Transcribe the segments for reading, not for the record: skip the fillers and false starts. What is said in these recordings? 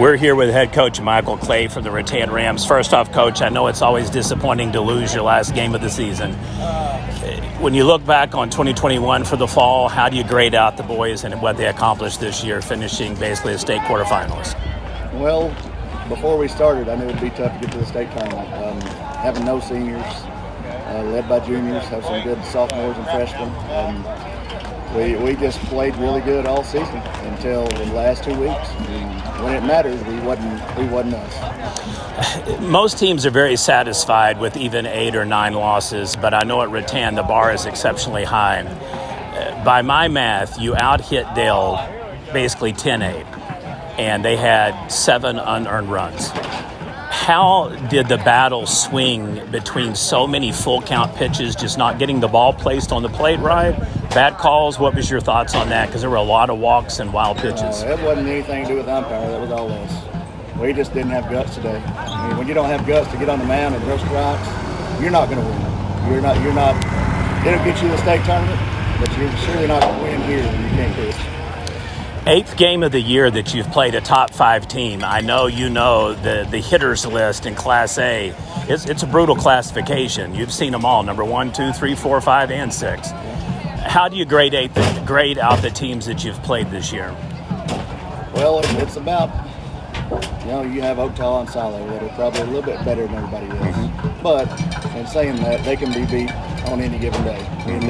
We're here with head coach Michael Clay from the Rattan Rams. First off, Coach, I know it's always disappointing to lose your last game of the season. When you look back on 2021 for the fall, how do you grade out the boys and what they accomplished this year, finishing basically as state quarterfinalists? Well, before we started, I knew it would be tough to get to the state tournament. Having no seniors, led by juniors, have some good sophomores and freshmen. We just played really good all season until the last 2 weeks. When it mattered, we wasn't us. Most teams are very satisfied with even 8 or 9 losses, but I know at Rattan the bar is exceptionally high. By my math, you out-hit Dale basically 10-8, and they had 7 unearned runs. How did the battle swing between so many full-count pitches, just not getting the ball placed on the plate right? Bad calls, what was your thoughts on that? Because there were a lot of walks and wild pitches. It wasn't anything to do with umpire. That was all us. We just didn't have guts today. I mean, when you don't have guts to get on the mound and throw strikes, you're not going to win. You're not. It'll get you to the state tournament, but you're surely not going to win here when you can't pitch. 8th game of the year that you've played a top 5 team. I know you know the hitters list in Class A. It's a brutal classification. You've seen them all, number 1, 2, 3, 4, 5, and 6. How do you grade out the teams that you've played this year? Well, it's about, you have Oaktal and Silo that are probably a little bit better than everybody else. Mm-hmm. But in saying that, they can be beat on any given day. I mean,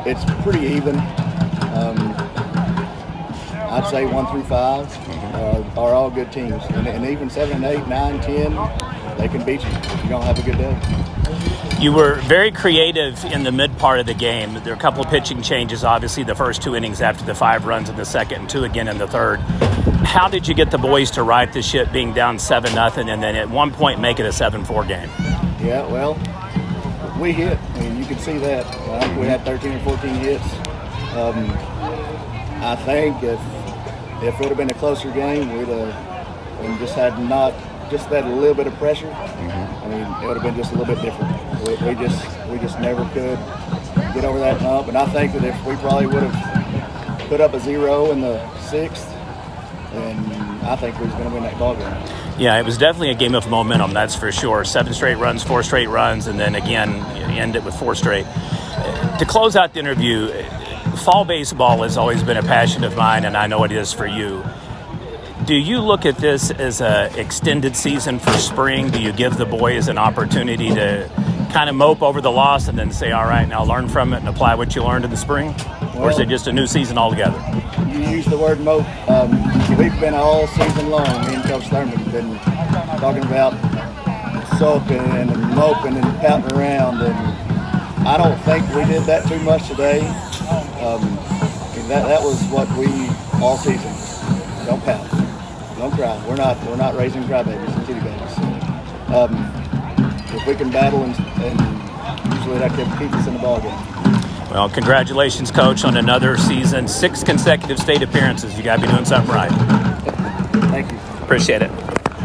it's pretty even. I'd say 1 through 5 are all good teams. And even 7 and 8, 9, 10, they can beat you if you don't have a good day. You were very creative in the mid part of the game. There were a couple of pitching changes, obviously, the first 2 innings after the 5 runs in the second and 2 again in the third. How did you get the boys to right the ship being down 7-0 and then at one point make it a 7-4 game? Yeah, well, we hit. I mean, you can see that. I think we had 13 or 14 hits. I think if it would have been a closer game, we'd have just had that little bit of pressure. I mean, it would have been just a little bit different. We just never could get over that hump. And I think that if we probably would have put up a 0 in the 6th, then I think we was going to win that ball game. Yeah, it was definitely a game of momentum, that's for sure. 7 straight runs, 4 straight runs, and then again, you end it with 4 straight. To close out the interview, fall baseball has always been a passion of mine, and I know it is for you. Do you look at this as an extended season for spring? Do you give the boys an opportunity to kind of mope over the loss and then say, all right, now learn from it and apply what you learned in the spring? Or is it just a new season altogether? You use the word mope. We've been all season long, me and Coach Thurman have been talking about sulking and moping and pouting around, and I don't think we did that too much today. That was what we all season. Don't pout. Don't cry. We're not raising crybabies and titty babies. If we can battle and usually that can keep us in the ball game. Well, congratulations, Coach, on another season. 6 consecutive state appearances. You got to be doing something right. Thank you. Appreciate it.